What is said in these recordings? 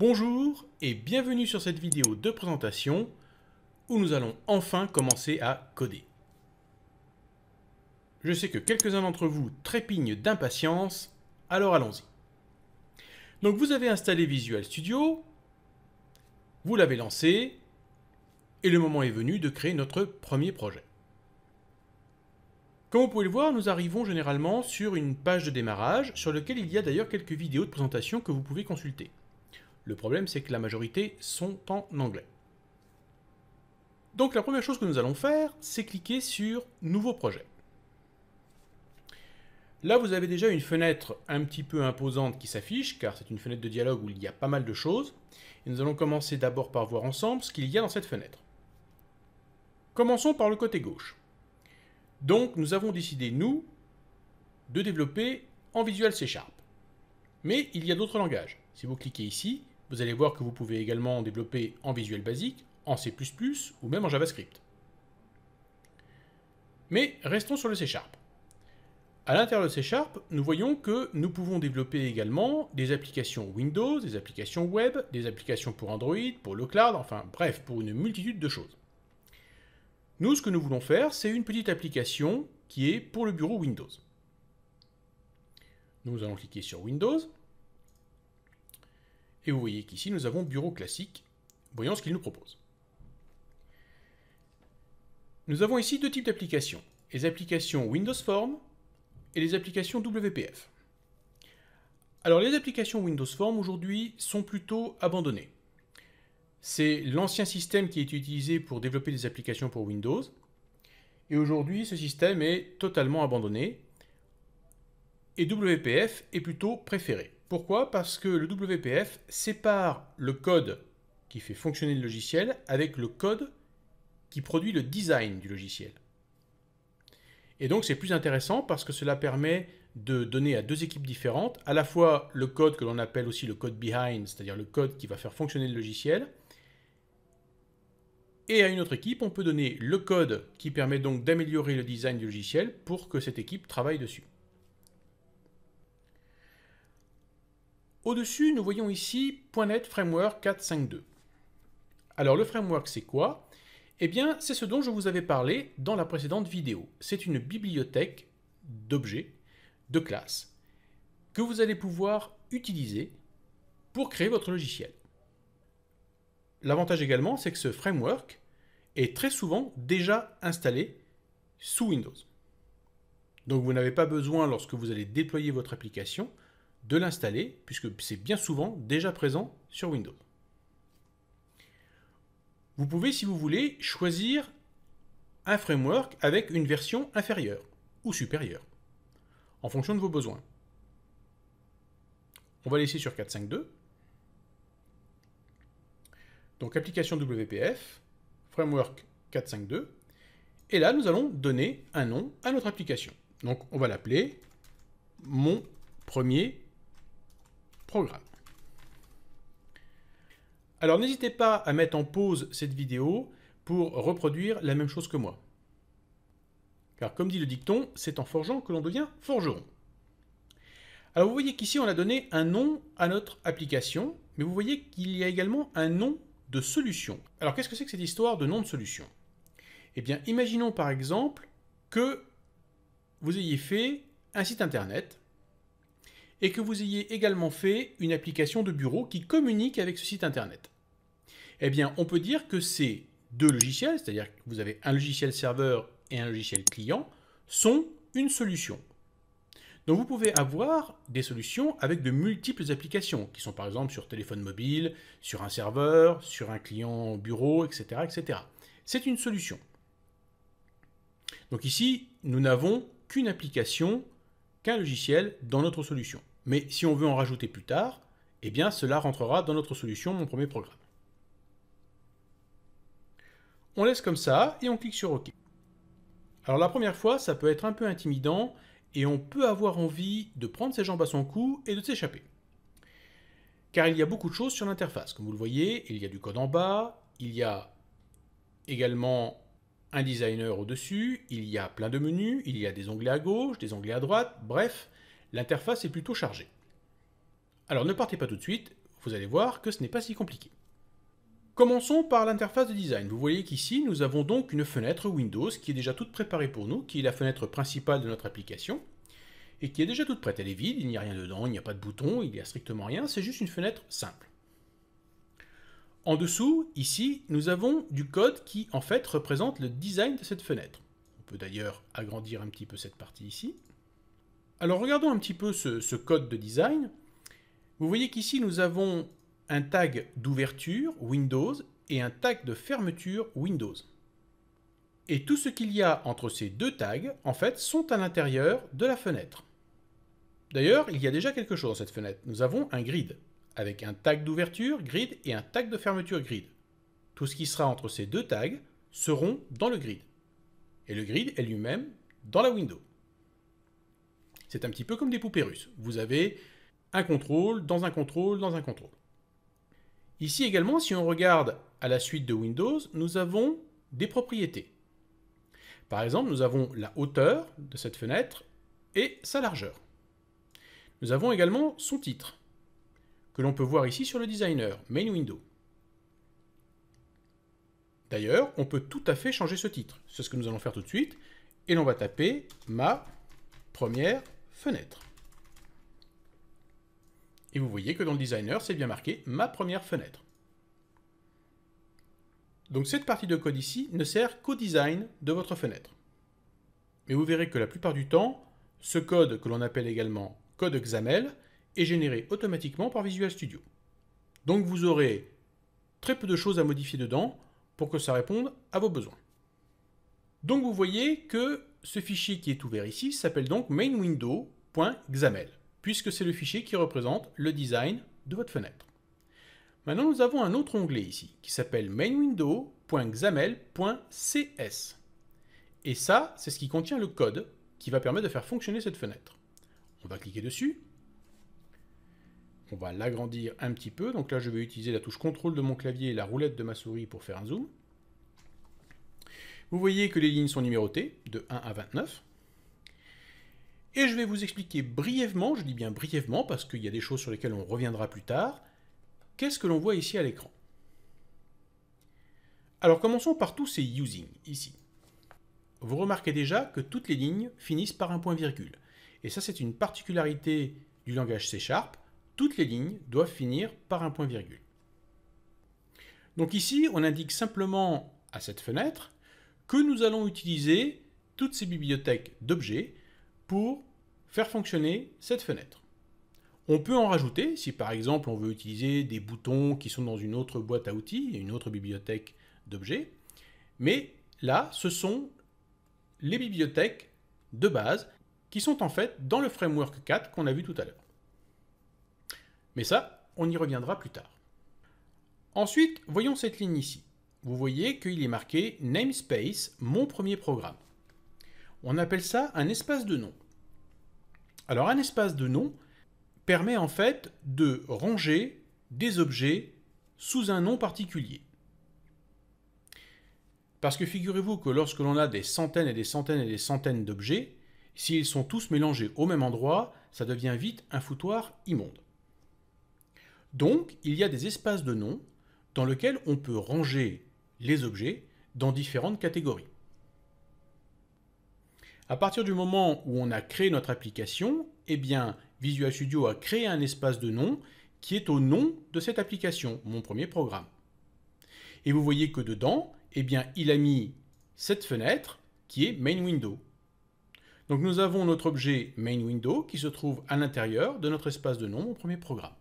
Bonjour et bienvenue sur cette vidéo de présentation où nous allons enfin commencer à coder. Je sais que quelques-uns d'entre vous trépignent d'impatience, alors allons-y. Donc vous avez installé Visual Studio, vous l'avez lancé et le moment est venu de créer notre premier projet. Comme vous pouvez le voir, nous arrivons généralement sur une page de démarrage sur laquelle il y a d'ailleurs quelques vidéos de présentation que vous pouvez consulter. Le problème, c'est que la majorité sont en anglais. Donc la première chose que nous allons faire, c'est cliquer sur « Nouveau projet ». Là, vous avez déjà une fenêtre un petit peu imposante qui s'affiche, car c'est une fenêtre de dialogue où il y a pas mal de choses. Et nous allons commencer d'abord par voir ensemble ce qu'il y a dans cette fenêtre. Commençons par le côté gauche. Donc, nous avons décidé, nous, de développer en Visual C#. Mais il y a d'autres langages. Si vous cliquez ici, vous allez voir que vous pouvez également développer en Visual Basic, en C++ ou même en JavaScript. Mais restons sur le C#. À l'intérieur de C#, nous voyons que nous pouvons développer également des applications Windows, des applications web, des applications pour Android, pour le cloud, enfin bref, pour une multitude de choses. Nous, ce que nous voulons faire, c'est une petite application qui est pour le bureau Windows. Nous allons cliquer sur Windows. Et vous voyez qu'ici, nous avons Bureau classique. Voyons ce qu'il nous propose. Nous avons ici deux types d'applications. Les applications Windows Form et les applications WPF. Alors, les applications Windows Form, aujourd'hui, sont plutôt abandonnées. C'est l'ancien système qui est utilisé pour développer des applications pour Windows. Et aujourd'hui, ce système est totalement abandonné. Et WPF est plutôt préféré. Pourquoi? Parce que le WPF sépare le code qui fait fonctionner le logiciel avec le code qui produit le design du logiciel. Et donc c'est plus intéressant parce que cela permet de donner à deux équipes différentes à la fois le code que l'on appelle aussi le code behind, c'est-à-dire le code qui va faire fonctionner le logiciel, et à une autre équipe on peut donner le code qui permet donc d'améliorer le design du logiciel pour que cette équipe travaille dessus. Au-dessus, nous voyons ici .NET Framework 4.5.2. Alors le framework, c'est quoi? Eh bien, c'est ce dont je vous avais parlé dans la précédente vidéo. C'est une bibliothèque d'objets, de classes, que vous allez pouvoir utiliser pour créer votre logiciel. L'avantage également, c'est que ce framework est très souvent déjà installé sous Windows. Donc vous n'avez pas besoin, lorsque vous allez déployer votre application, de l'installer, puisque c'est bien souvent déjà présent sur Windows. Vous pouvez, si vous voulez, choisir un framework avec une version inférieure ou supérieure, en fonction de vos besoins. On va laisser sur 4.5.2. Donc application WPF, framework 4.5.2. Et là, nous allons donner un nom à notre application. Donc on va l'appeler mon premier programme. Alors n'hésitez pas à mettre en pause cette vidéo pour reproduire la même chose que moi. Car comme dit le dicton, c'est en forgeant que l'on devient forgeron. Alors vous voyez qu'ici on a donné un nom à notre application, mais vous voyez qu'il y a également un nom de solution. Alors qu'est-ce que c'est que cette histoire de nom de solution? Eh bien imaginons par exemple que vous ayez fait un site internet et que vous ayez également fait une application de bureau qui communique avec ce site internet. Eh bien, on peut dire que ces deux logiciels, c'est-à-dire que vous avez un logiciel serveur et un logiciel client, sont une solution. Donc vous pouvez avoir des solutions avec de multiples applications, qui sont par exemple sur téléphone mobile, sur un serveur, sur un client bureau, etc. etc. C'est une solution. Donc ici, nous n'avons qu'une application, qu'un logiciel dans notre solution. Mais si on veut en rajouter plus tard, eh bien cela rentrera dans notre solution, mon premier programme. On laisse comme ça et on clique sur OK. Alors la première fois, ça peut être un peu intimidant et on peut avoir envie de prendre ses jambes à son cou et de s'échapper. Car il y a beaucoup de choses sur l'interface. Comme vous le voyez, il y a du code en bas, il y a également un designer au-dessus, il y a plein de menus, il y a des onglets à gauche, des onglets à droite, bref, l'interface est plutôt chargée. Alors ne partez pas tout de suite, vous allez voir que ce n'est pas si compliqué. Commençons par l'interface de design. Vous voyez qu'ici, nous avons donc une fenêtre Windows qui est déjà toute préparée pour nous, qui est la fenêtre principale de notre application, et qui est déjà toute prête. Elle est vide, il n'y a rien dedans, il n'y a pas de bouton, il n'y a strictement rien, c'est juste une fenêtre simple. En dessous, ici, nous avons du code qui, en fait, représente le design de cette fenêtre. On peut d'ailleurs agrandir un petit peu cette partie ici. Alors, regardons un petit peu ce code de design. Vous voyez qu'ici, nous avons un tag d'ouverture Windows et un tag de fermeture Windows. Et tout ce qu'il y a entre ces deux tags, en fait, sont à l'intérieur de la fenêtre. D'ailleurs, il y a déjà quelque chose dans cette fenêtre. Nous avons un grid, avec un tag d'ouverture, grid, et un tag de fermeture, grid. Tout ce qui sera entre ces deux tags seront dans le grid. Et le grid est lui-même dans la window. C'est un petit peu comme des poupées russes. Vous avez un contrôle, dans un contrôle, dans un contrôle. Ici également, si on regarde à la suite de Windows, nous avons des propriétés. Par exemple, nous avons la hauteur de cette fenêtre et sa largeur. Nous avons également son titre, que l'on peut voir ici sur le designer, Main Window. D'ailleurs, on peut tout à fait changer ce titre. C'est ce que nous allons faire tout de suite. Et l'on va taper « Ma première fenêtre ». Et vous voyez que dans le designer, c'est bien marqué « Ma première fenêtre ». Donc cette partie de code ici ne sert qu'au design de votre fenêtre. Mais vous verrez que la plupart du temps, ce code que l'on appelle également code XAML est généré automatiquement par Visual Studio. Donc vous aurez très peu de choses à modifier dedans pour que ça réponde à vos besoins. Donc vous voyez que ce fichier qui est ouvert ici s'appelle donc mainwindow.xaml, puisque c'est le fichier qui représente le design de votre fenêtre. Maintenant, nous avons un autre onglet ici, qui s'appelle mainwindow.xaml.cs. Et ça, c'est ce qui contient le code qui va permettre de faire fonctionner cette fenêtre. On va cliquer dessus. On va l'agrandir un petit peu. Donc là, je vais utiliser la touche CTRL de mon clavier et la roulette de ma souris pour faire un zoom. Vous voyez que les lignes sont numérotées, de 1 à 29. Et je vais vous expliquer brièvement, je dis bien brièvement, parce qu'il y a des choses sur lesquelles on reviendra plus tard, qu'est-ce que l'on voit ici à l'écran. Alors commençons par tous ces using, ici. Vous remarquez déjà que toutes les lignes finissent par un point-virgule. Et ça, c'est une particularité du langage C#. Toutes les lignes doivent finir par un point-virgule. Donc ici, on indique simplement à cette fenêtre que nous allons utiliser toutes ces bibliothèques d'objets pour faire fonctionner cette fenêtre. On peut en rajouter, si par exemple on veut utiliser des boutons qui sont dans une autre boîte à outils, une autre bibliothèque d'objets, mais là, ce sont les bibliothèques de base qui sont en fait dans le framework 4 qu'on a vu tout à l'heure. Mais ça, on y reviendra plus tard. Ensuite, voyons cette ligne ici. Vous voyez qu'il est marqué namespace, mon premier programme. On appelle ça un espace de nom. Alors un espace de nom permet en fait de ranger des objets sous un nom particulier. Parce que figurez-vous que lorsque l'on a des centaines et des centaines et des centaines d'objets, s'ils sont tous mélangés au même endroit, ça devient vite un foutoir immonde. Donc, il y a des espaces de nom dans lesquels on peut ranger les objets dans différentes catégories. À partir du moment où on a créé notre application, eh bien, Visual Studio a créé un espace de nom qui est au nom de cette application, mon premier programme. Et vous voyez que dedans, eh bien, il a mis cette fenêtre qui est Main Window. Donc nous avons notre objet Main Window qui se trouve à l'intérieur de notre espace de nom, mon premier programme.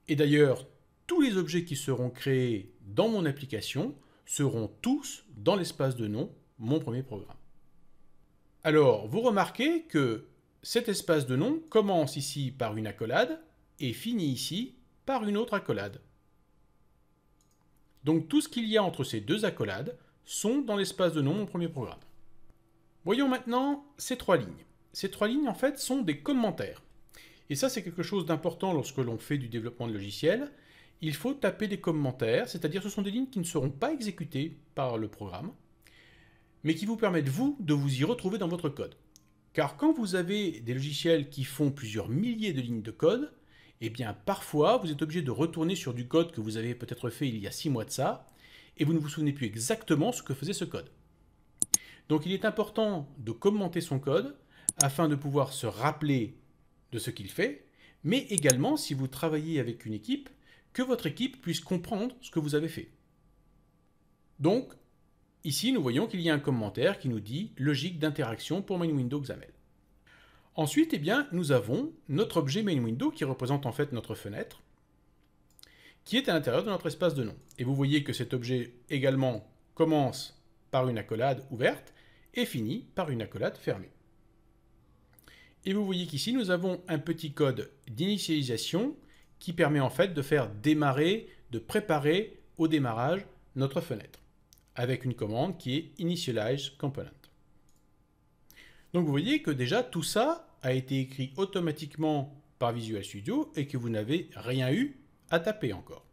Et d'ailleurs, tous les objets qui seront créés dans mon application seront tous dans l'espace de nom, mon premier programme. Alors, vous remarquez que cet espace de nom commence ici par une accolade et finit ici par une autre accolade. Donc tout ce qu'il y a entre ces deux accolades sont dans l'espace de nom, mon premier programme. Voyons maintenant ces trois lignes. Ces trois lignes, en fait, sont des commentaires. Et ça, c'est quelque chose d'important lorsque l'on fait du développement de logiciels. Il faut taper des commentaires, c'est-à-dire ce sont des lignes qui ne seront pas exécutées par le programme, mais qui vous permettent, vous, de vous y retrouver dans votre code. Car quand vous avez des logiciels qui font plusieurs milliers de lignes de code, Eh bien, parfois, vous êtes obligé de retourner sur du code que vous avez peut-être fait il y a 6 mois de ça, et vous ne vous souvenez plus exactement ce que faisait ce code. Donc il est important de commenter son code afin de pouvoir se rappeler de ce qu'il fait, mais également, si vous travaillez avec une équipe, que votre équipe puisse comprendre ce que vous avez fait. Donc, ici, nous voyons qu'il y a un commentaire qui nous dit « logique d'interaction pour main-window-XAML ». Ensuite, eh bien, nous avons notre objet main-window qui représente en fait notre fenêtre, qui est à l'intérieur de notre espace de nom. Et vous voyez que cet objet également commence par une accolade ouverte et finit par une accolade fermée. Et vous voyez qu'ici, nous avons un petit code d'initialisation qui permet en fait de faire démarrer, de préparer au démarrage notre fenêtre, avec une commande qui est initialize component. Donc vous voyez que déjà tout ça a été écrit automatiquement par Visual Studio et que vous n'avez rien eu à taper encore.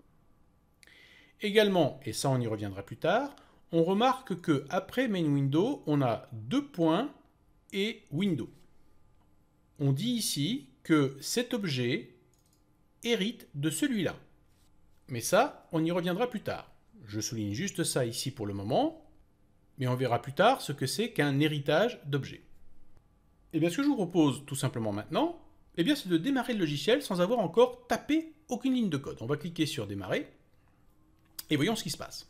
Également, et ça on y reviendra plus tard, on remarque que après main window, on a deux points et window. On dit ici que cet objet hérite de celui-là. Mais ça, on y reviendra plus tard. Je souligne juste ça ici pour le moment, mais on verra plus tard ce que c'est qu'un héritage d'objet. Et bien ce que je vous propose tout simplement maintenant, eh bien c'est de démarrer le logiciel sans avoir encore tapé aucune ligne de code. On va cliquer sur démarrer et voyons ce qui se passe.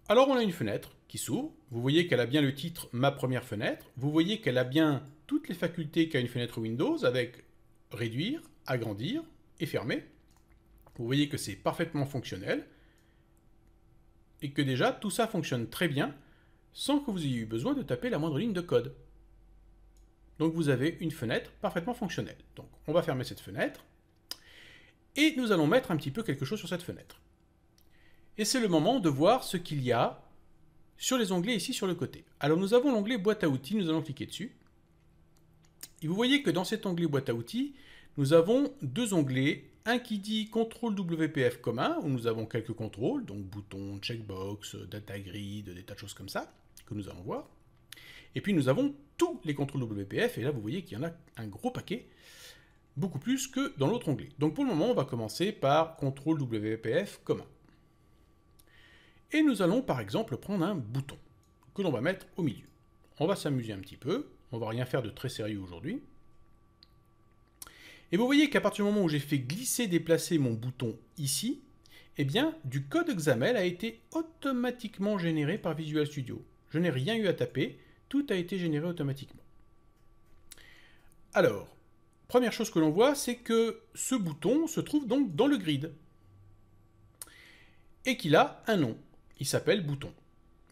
Alors on a une fenêtre qui s'ouvre, vous voyez qu'elle a bien le titre « Ma première fenêtre », vous voyez qu'elle a bien toutes les facultés qu'a une fenêtre Windows avec réduire, agrandir et fermer. Vous voyez que c'est parfaitement fonctionnel et que déjà tout ça fonctionne très bien sans que vous ayez eu besoin de taper la moindre ligne de code. Donc vous avez une fenêtre parfaitement fonctionnelle. Donc on va fermer cette fenêtre et nous allons mettre un petit peu quelque chose sur cette fenêtre. Et c'est le moment de voir ce qu'il y a sur les onglets ici sur le côté. Alors nous avons l'onglet boîte à outils, nous allons cliquer dessus. Et vous voyez que dans cet onglet boîte à outils, nous avons deux onglets. Un qui dit contrôle WPF commun, où nous avons quelques contrôles, donc bouton, checkbox, data grid, des tas de choses comme ça, que nous allons voir. Et puis nous avons tous les contrôles WPF, et là vous voyez qu'il y en a un gros paquet, beaucoup plus que dans l'autre onglet. Donc pour le moment, on va commencer par contrôle WPF commun. Et nous allons par exemple prendre un bouton que l'on va mettre au milieu. On va s'amuser un petit peu, on va rien faire de très sérieux aujourd'hui. Et vous voyez qu'à partir du moment où j'ai fait glisser, déplacer mon bouton ici, eh bien du code XAML a été automatiquement généré par Visual Studio. Je n'ai rien eu à taper, tout a été généré automatiquement. Alors, première chose que l'on voit, c'est que ce bouton se trouve donc dans le grid. Et qu'il a un nom. Il s'appelle bouton.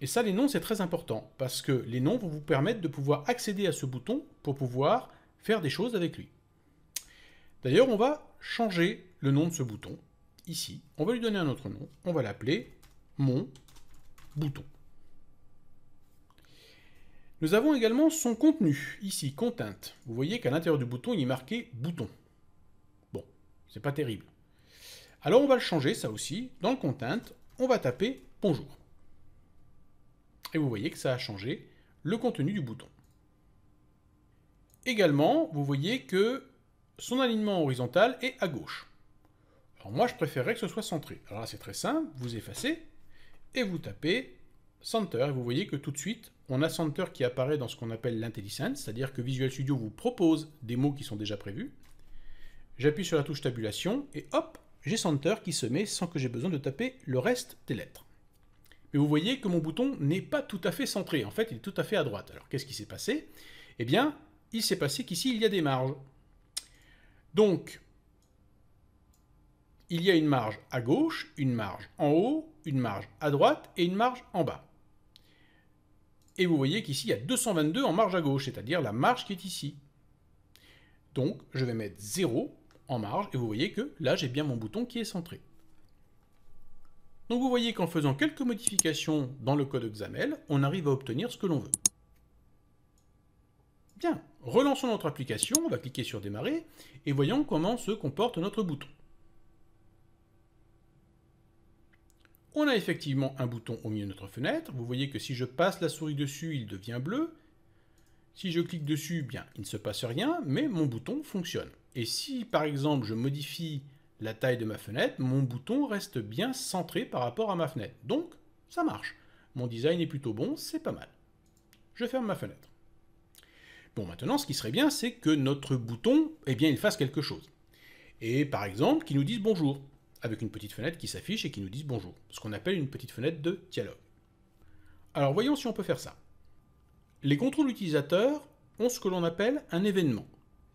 Et ça, les noms, c'est très important, parce que les noms vont vous permettre de pouvoir accéder à ce bouton pour pouvoir faire des choses avec lui. D'ailleurs, on va changer le nom de ce bouton, ici. On va lui donner un autre nom. On va l'appeler mon bouton. Nous avons également son contenu, ici, content. Vous voyez qu'à l'intérieur du bouton, il est marqué bouton. Bon, c'est pas terrible. Alors, on va le changer, ça aussi. Dans le content, on va taper bonjour. Et vous voyez que ça a changé le contenu du bouton. Également, vous voyez que son alignement horizontal est à gauche. Alors moi, je préférerais que ce soit centré. Alors là, c'est très simple, vous effacez, et vous tapez Center, et vous voyez que tout de suite, on a Center qui apparaît dans ce qu'on appelle l'IntelliSense, c'est-à-dire que Visual Studio vous propose des mots qui sont déjà prévus. J'appuie sur la touche tabulation, et hop, j'ai Center qui se met sans que j'ai besoin de taper le reste des lettres. Mais vous voyez que mon bouton n'est pas tout à fait centré, en fait, il est tout à fait à droite. Alors, qu'est-ce qui s'est passé? Eh bien, il s'est passé qu'ici, il y a des marges. Donc, il y a une marge à gauche, une marge en haut, une marge à droite et une marge en bas. Et vous voyez qu'ici, il y a 222 en marge à gauche, c'est-à-dire la marge qui est ici. Donc, je vais mettre 0 en marge, et vous voyez que là, j'ai bien mon bouton qui est centré. Donc vous voyez qu'en faisant quelques modifications dans le code XAML, on arrive à obtenir ce que l'on veut. Bien, relançons notre application, on va cliquer sur démarrer, et voyons comment se comporte notre bouton. On a effectivement un bouton au milieu de notre fenêtre. Vous voyez que si je passe la souris dessus, il devient bleu. Si je clique dessus, bien, il ne se passe rien, mais mon bouton fonctionne. Et si, par exemple, je modifie la taille de ma fenêtre, mon bouton reste bien centré par rapport à ma fenêtre. Donc, ça marche. Mon design est plutôt bon, c'est pas mal. Je ferme ma fenêtre. Bon, maintenant, ce qui serait bien, c'est que notre bouton, eh bien, il fasse quelque chose. Et par exemple, qu'il nous dise bonjour, avec une petite fenêtre qui s'affiche et qui nous dise bonjour, ce qu'on appelle une petite fenêtre de dialogue. Alors, voyons si on peut faire ça. Les contrôles utilisateurs ont ce que l'on appelle un événement.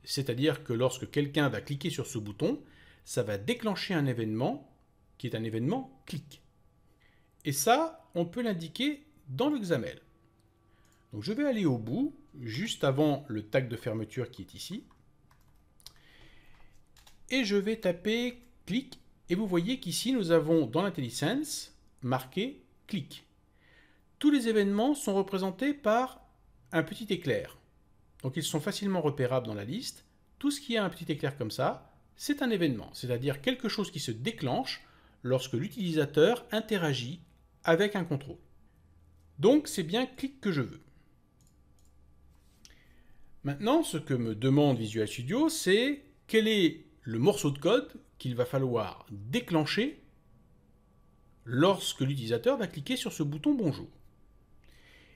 C'est-à-dire que lorsque quelqu'un va cliquer sur ce bouton, ça va déclencher un événement qui est un événement clic. Et ça, on peut l'indiquer dans le XAML. Donc je vais aller au bout, juste avant le tag de fermeture qui est ici. Et je vais taper clic. Et vous voyez qu'ici, nous avons dans l'IntelliSense marqué clic. Tous les événements sont représentés par un petit éclair. Donc ils sont facilement repérables dans la liste. Tout ce qui a un petit éclair comme ça, c'est un événement, c'est-à-dire quelque chose qui se déclenche lorsque l'utilisateur interagit avec un contrôle. Donc c'est bien clic que je veux. Maintenant, ce que me demande Visual Studio, c'est quel est le morceau de code qu'il va falloir déclencher lorsque l'utilisateur va cliquer sur ce bouton bonjour.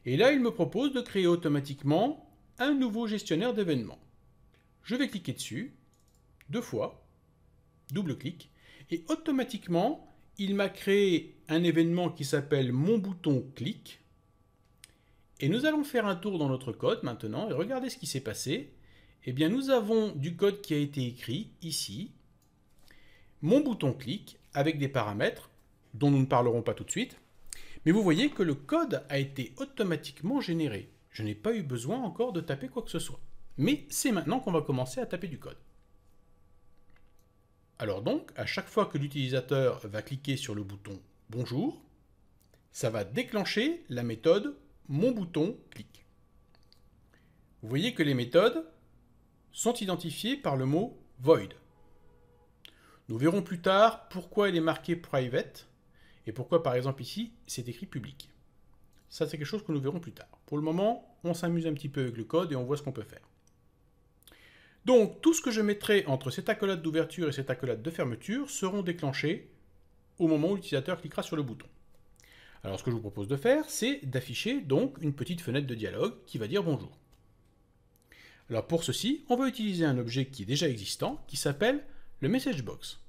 Et là, il me propose de créer automatiquement un nouveau gestionnaire d'événements. Je vais cliquer dessus, 2 fois, double-clic, et automatiquement, il m'a créé un événement qui s'appelle mon bouton clic. Et nous allons faire un tour dans notre code maintenant, et regardez ce qui s'est passé. Eh bien, nous avons du code qui a été écrit ici, mon bouton clic, avec des paramètres dont nous ne parlerons pas tout de suite. Mais vous voyez que le code a été automatiquement généré. Je n'ai pas eu besoin encore de taper quoi que ce soit. Mais c'est maintenant qu'on va commencer à taper du code. Alors donc, à chaque fois que l'utilisateur va cliquer sur le bouton « Bonjour », ça va déclencher la méthode « Mon bouton clic ». Vous voyez que les méthodes sont identifiées par le mot « void ». Nous verrons plus tard pourquoi elle est marquée « private » et pourquoi, par exemple, ici, c'est écrit « public ». Ça, c'est quelque chose que nous verrons plus tard. Pour le moment, on s'amuse un petit peu avec le code et on voit ce qu'on peut faire. Donc, tout ce que je mettrai entre cette accolade d'ouverture et cette accolade de fermeture seront déclenchés au moment où l'utilisateur cliquera sur le bouton. Alors, ce que je vous propose de faire, c'est d'afficher donc une petite fenêtre de dialogue qui va dire bonjour. Alors, pour ceci, on va utiliser un objet qui est déjà existant, qui s'appelle le MessageBox.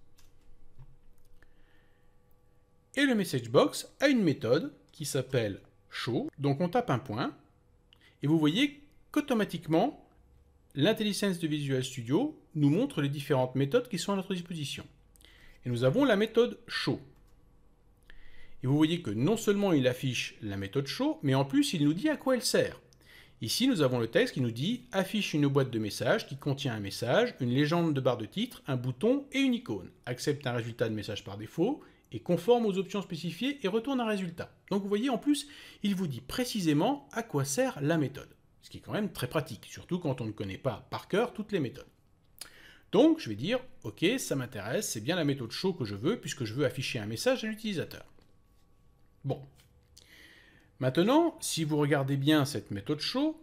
Et le MessageBox a une méthode qui s'appelle show. Donc, on tape un point, et vous voyez qu'automatiquement, l'IntelliSense de Visual Studio nous montre les différentes méthodes qui sont à notre disposition. Et nous avons la méthode show. Et vous voyez que non seulement il affiche la méthode show, mais en plus il nous dit à quoi elle sert. Ici, nous avons le texte qui nous dit « Affiche une boîte de messages qui contient un message, une légende de barre de titre, un bouton et une icône. Accepte un résultat de message par défaut, est conforme aux options spécifiées et retourne un résultat. » Donc vous voyez, en plus, il vous dit précisément à quoi sert la méthode. Ce qui est quand même très pratique, surtout quand on ne connaît pas par cœur toutes les méthodes. Donc, je vais dire, ok, ça m'intéresse, c'est bien la méthode show que je veux, puisque je veux afficher un message à l'utilisateur. Bon. Maintenant, si vous regardez bien cette méthode show,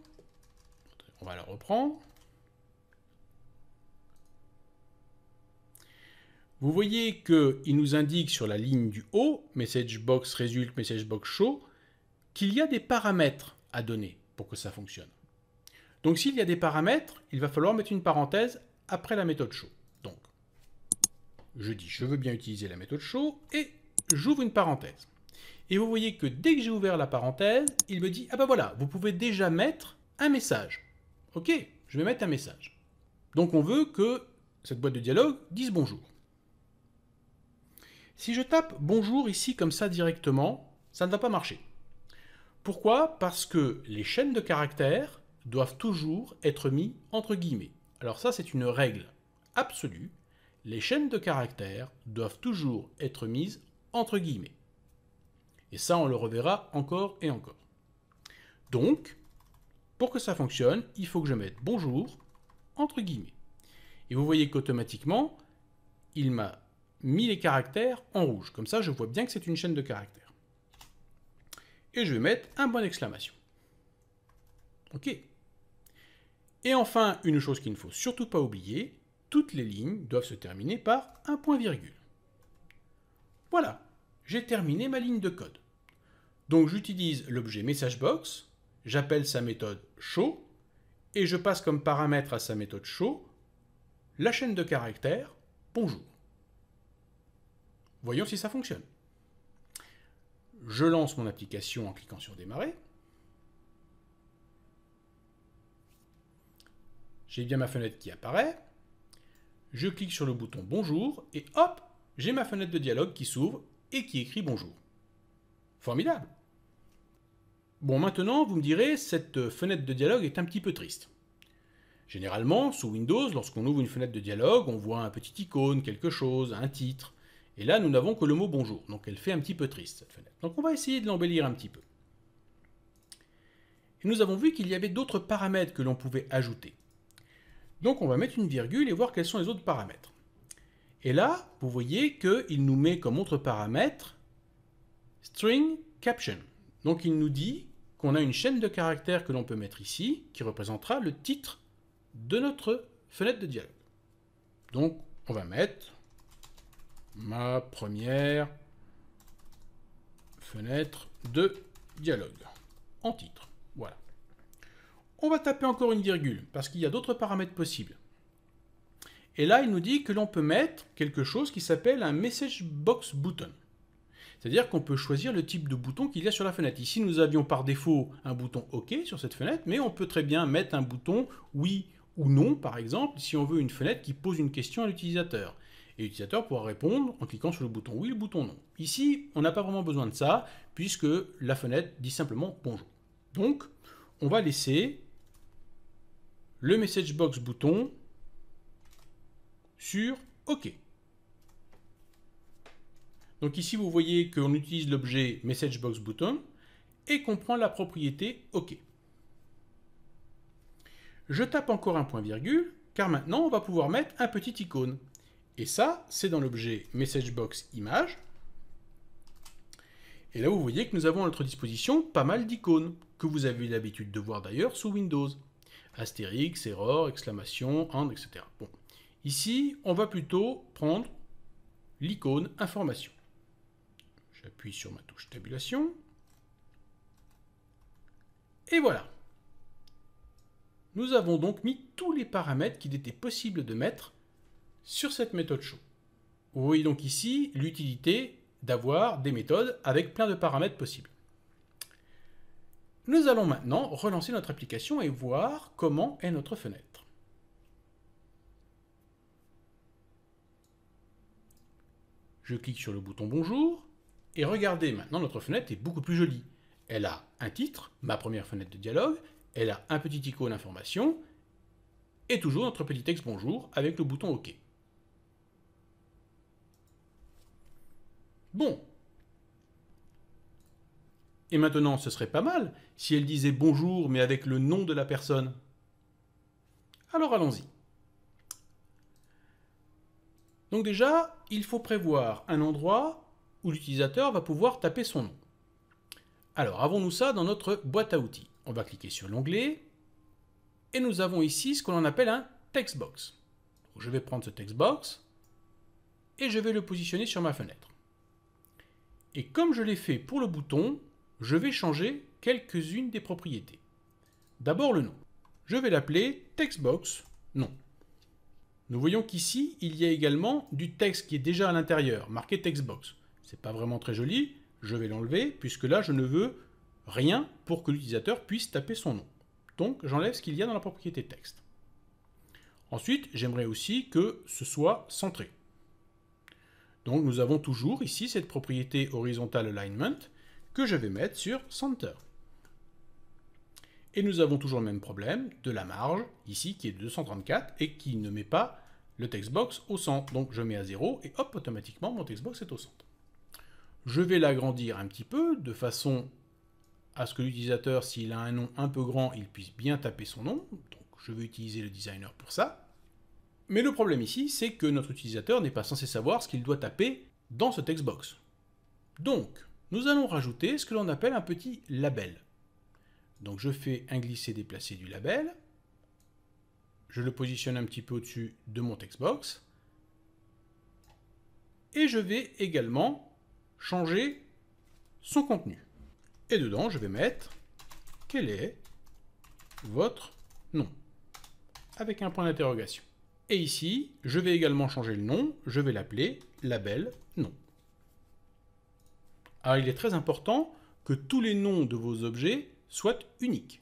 on va la reprendre. Vous voyez qu'il nous indique sur la ligne du haut, MessageBox Result, MessageBox Show, qu'il y a des paramètres à donner pour que ça fonctionne. Donc s'il y a des paramètres, il va falloir mettre une parenthèse après la méthode show. Donc, je dis je veux bien utiliser la méthode show et j'ouvre une parenthèse. Et vous voyez que dès que j'ai ouvert la parenthèse, il me dit ah ben voilà, vous pouvez déjà mettre un message. Ok, je vais mettre un message. Donc on veut que cette boîte de dialogue dise bonjour. Si je tape bonjour ici comme ça directement, ça ne va pas marcher. Pourquoi? Parce que les chaînes de caractères doivent toujours être mis entre guillemets. Alors ça, c'est une règle absolue. Les chaînes de caractères doivent toujours être mises entre guillemets. Et ça, on le reverra encore et encore. Donc, pour que ça fonctionne, il faut que je mette bonjour entre guillemets. Et vous voyez qu'automatiquement, il m'a mis les caractères en rouge. Comme ça, je vois bien que c'est une chaîne de caractères. Et je vais mettre un point d'exclamation. OK. Et enfin, une chose qu'il ne faut surtout pas oublier, toutes les lignes doivent se terminer par un point-virgule. Voilà, j'ai terminé ma ligne de code. Donc j'utilise l'objet MessageBox, j'appelle sa méthode show, et je passe comme paramètre à sa méthode show la chaîne de caractères bonjour. Voyons si ça fonctionne. Je lance mon application en cliquant sur démarrer. J'ai bien ma fenêtre qui apparaît. Je clique sur le bouton bonjour et hop, j'ai ma fenêtre de dialogue qui s'ouvre et qui écrit bonjour. Formidable. Bon, maintenant, vous me direz, cette fenêtre de dialogue est un petit peu triste. Généralement, sous Windows, lorsqu'on ouvre une fenêtre de dialogue, on voit un petit icône, quelque chose, un titre. Et là, nous n'avons que le mot bonjour. Donc elle fait un petit peu triste, cette fenêtre. Donc on va essayer de l'embellir un petit peu. Et nous avons vu qu'il y avait d'autres paramètres que l'on pouvait ajouter. Donc on va mettre une virgule et voir quels sont les autres paramètres. Et là, vous voyez qu'il nous met comme autre paramètre string caption. Donc il nous dit qu'on a une chaîne de caractères que l'on peut mettre ici, qui représentera le titre de notre fenêtre de dialogue. Donc on va mettre ma première fenêtre de dialogue en titre. Voilà. On va taper encore une virgule, parce qu'il y a d'autres paramètres possibles. Et là, il nous dit que l'on peut mettre quelque chose qui s'appelle un message box button. C'est-à-dire qu'on peut choisir le type de bouton qu'il y a sur la fenêtre. Ici, nous avions par défaut un bouton OK sur cette fenêtre, mais on peut très bien mettre un bouton oui ou non, par exemple, si on veut une fenêtre qui pose une question à l'utilisateur. Et l'utilisateur pourra répondre en cliquant sur le bouton oui ou le bouton non. Ici, on n'a pas vraiment besoin de ça, puisque la fenêtre dit simplement bonjour. Donc, on va laisser le message box bouton sur OK. Donc ici, vous voyez qu'on utilise l'objet MessageBox Button et qu'on prend la propriété OK. Je tape encore un point-virgule, car maintenant, on va pouvoir mettre un petit icône. Et ça, c'est dans l'objet MessageBox Image. Et là, vous voyez que nous avons à notre disposition pas mal d'icônes, que vous avez l'habitude de voir d'ailleurs sous Windows. Astérix, error, exclamation, and, etc. Bon. Ici, on va plutôt prendre l'icône information. J'appuie sur ma touche tabulation. Et voilà. Nous avons donc mis tous les paramètres qu'il était possible de mettre sur cette méthode show. Vous voyez donc ici l'utilité d'avoir des méthodes avec plein de paramètres possibles. Nous allons maintenant relancer notre application et voir comment est notre fenêtre. Je clique sur le bouton bonjour et regardez, maintenant notre fenêtre est beaucoup plus jolie. Elle a un titre, ma première fenêtre de dialogue, elle a un petit icône information et toujours notre petit texte bonjour avec le bouton OK. Bon. Et maintenant, ce serait pas mal si elle disait bonjour mais avec le nom de la personne. Alors allons-y. Donc déjà, il faut prévoir un endroit où l'utilisateur va pouvoir taper son nom. Alors, avons-nous ça dans notre boîte à outils? On va cliquer sur l'onglet et nous avons ici ce que l'on appelle un textbox. Donc, je vais prendre ce textbox et je vais le positionner sur ma fenêtre. Et comme je l'ai fait pour le bouton, je vais changer quelques-unes des propriétés. D'abord le nom. Je vais l'appeler textbox nom. Nous voyons qu'ici, il y a également du texte qui est déjà à l'intérieur, marqué textbox. C'est pas vraiment très joli, je vais l'enlever, puisque là, je ne veux rien pour que l'utilisateur puisse taper son nom. Donc, j'enlève ce qu'il y a dans la propriété texte. Ensuite, j'aimerais aussi que ce soit centré. Donc, nous avons toujours ici cette propriété horizontal alignment que je vais mettre sur center. Et nous avons toujours le même problème de la marge, ici, qui est de 234 et qui ne met pas le textbox au centre. Donc, je mets à 0 et hop, automatiquement, mon textbox est au centre. Je vais l'agrandir un petit peu, de façon à ce que l'utilisateur, s'il a un nom un peu grand, il puisse bien taper son nom. Donc, je vais utiliser le designer pour ça. Mais le problème ici, c'est que notre utilisateur n'est pas censé savoir ce qu'il doit taper dans ce textbox. Donc, nous allons rajouter ce que l'on appelle un petit label. Donc je fais un glisser-déplacer du label. Je le positionne un petit peu au-dessus de mon textbox. Et je vais également changer son contenu. Et dedans, je vais mettre « Quel est votre nom ?» avec un point d'interrogation. Et ici, je vais également changer le nom. Je vais l'appeler « Label nom ». Alors, il est très important que tous les noms de vos objets soient uniques.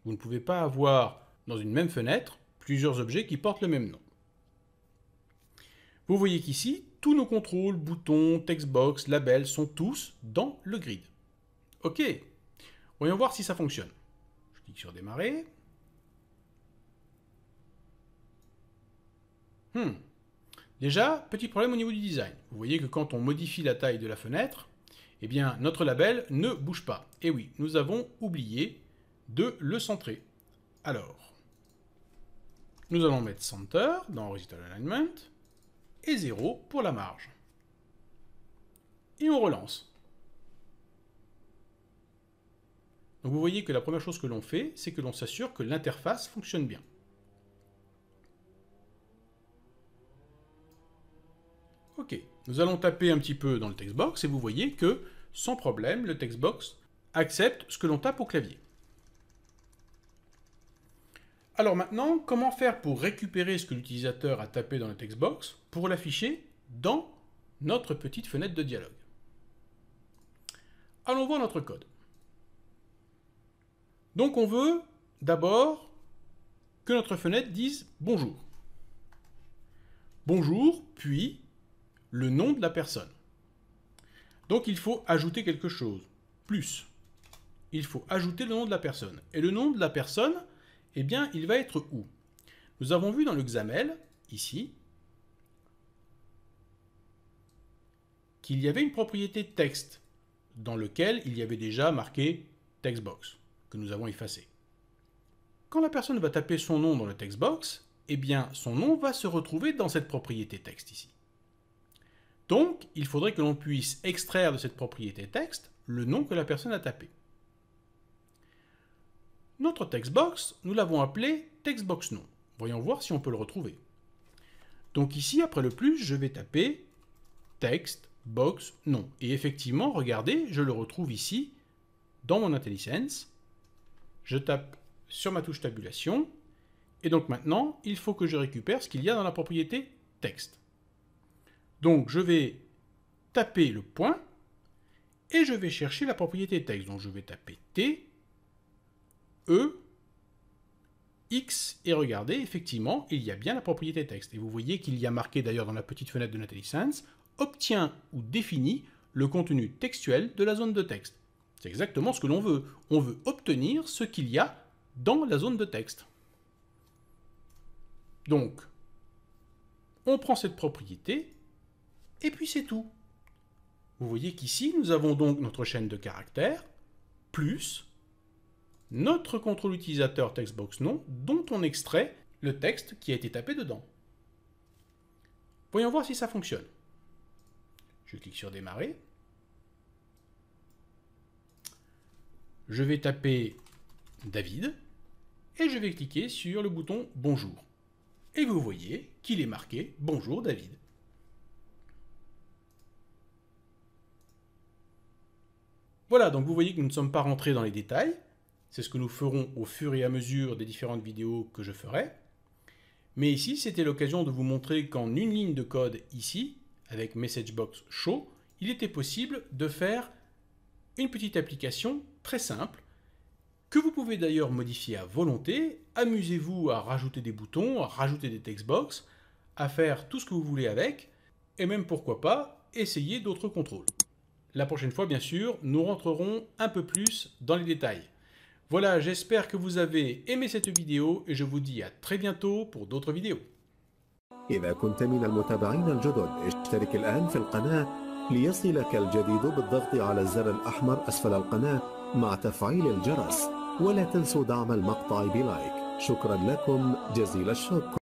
Vous ne pouvez pas avoir dans une même fenêtre plusieurs objets qui portent le même nom. Vous voyez qu'ici, tous nos contrôles, boutons, textbox, labels sont tous dans le grid. OK. Voyons voir si ça fonctionne. Je clique sur démarrer. Déjà, petit problème au niveau du design. Vous voyez que quand on modifie la taille de la fenêtre, eh bien, notre label ne bouge pas. Et oui, nous avons oublié de le centrer. Alors, nous allons mettre Center dans Horizontal Alignment et 0 pour la marge. Et on relance. Donc vous voyez que la première chose que l'on fait, c'est que l'on s'assure que l'interface fonctionne bien. OK, nous allons taper un petit peu dans le textbox et vous voyez que, sans problème, le textbox accepte ce que l'on tape au clavier. Alors maintenant, comment faire pour récupérer ce que l'utilisateur a tapé dans le textbox pour l'afficher dans notre petite fenêtre de dialogue? Allons voir notre code. Donc on veut d'abord que notre fenêtre dise bonjour. Bonjour, puis le nom de la personne. Donc il faut ajouter quelque chose. Plus. Il faut ajouter le nom de la personne. Et le nom de la personne, eh bien, il va être où? Nous avons vu dans le XAML, ici, qu'il y avait une propriété texte dans lequel il y avait déjà marqué textbox, que nous avons effacé. Quand la personne va taper son nom dans le textbox, eh bien, son nom va se retrouver dans cette propriété texte ici. Donc, il faudrait que l'on puisse extraire de cette propriété texte le nom que la personne a tapé. Notre textbox, nous l'avons appelé textbox nom. Voyons voir si on peut le retrouver. Donc ici, après le plus, je vais taper textbox nom. Et effectivement, regardez, je le retrouve ici, dans mon IntelliSense. Je tape sur ma touche tabulation. Et donc maintenant, il faut que je récupère ce qu'il y a dans la propriété texte. Donc je vais taper le point et je vais chercher la propriété texte. Donc je vais taper T, E, X et regardez, effectivement, il y a bien la propriété texte. Et vous voyez qu'il y a marqué d'ailleurs dans la petite fenêtre de IntelliSense, obtient ou définit le contenu textuel de la zone de texte. C'est exactement ce que l'on veut. On veut obtenir ce qu'il y a dans la zone de texte. Donc, on prend cette propriété et puis c'est tout. Vous voyez qu'ici, nous avons donc notre chaîne de caractères, plus notre contrôle utilisateur textbox nom, dont on extrait le texte qui a été tapé dedans. Voyons voir si ça fonctionne. Je clique sur démarrer. Je vais taper David et je vais cliquer sur le bouton bonjour. Et vous voyez qu'il est marqué bonjour David. Voilà, donc vous voyez que nous ne sommes pas rentrés dans les détails. C'est ce que nous ferons au fur et à mesure des différentes vidéos que je ferai. Mais ici, c'était l'occasion de vous montrer qu'en une ligne de code ici, avec MessageBox Show, il était possible de faire une petite application très simple, que vous pouvez d'ailleurs modifier à volonté. Amusez-vous à rajouter des boutons, à rajouter des textbox, à faire tout ce que vous voulez avec, et même pourquoi pas, essayer d'autres contrôles. La prochaine fois, bien sûr, nous rentrerons un peu plus dans les détails. Voilà, j'espère que vous avez aimé cette vidéo et je vous dis à très bientôt pour d'autres vidéos. إذا كنت من المتابعين الجدد اشترك الآن في القناة ليصلك الجديد بالضغط على الزر الأحمر أسفل القناة مع تفعيل الجرس ولا تنسوا دعم المقطع بلايك. شكرا لكم جزيل الشكر.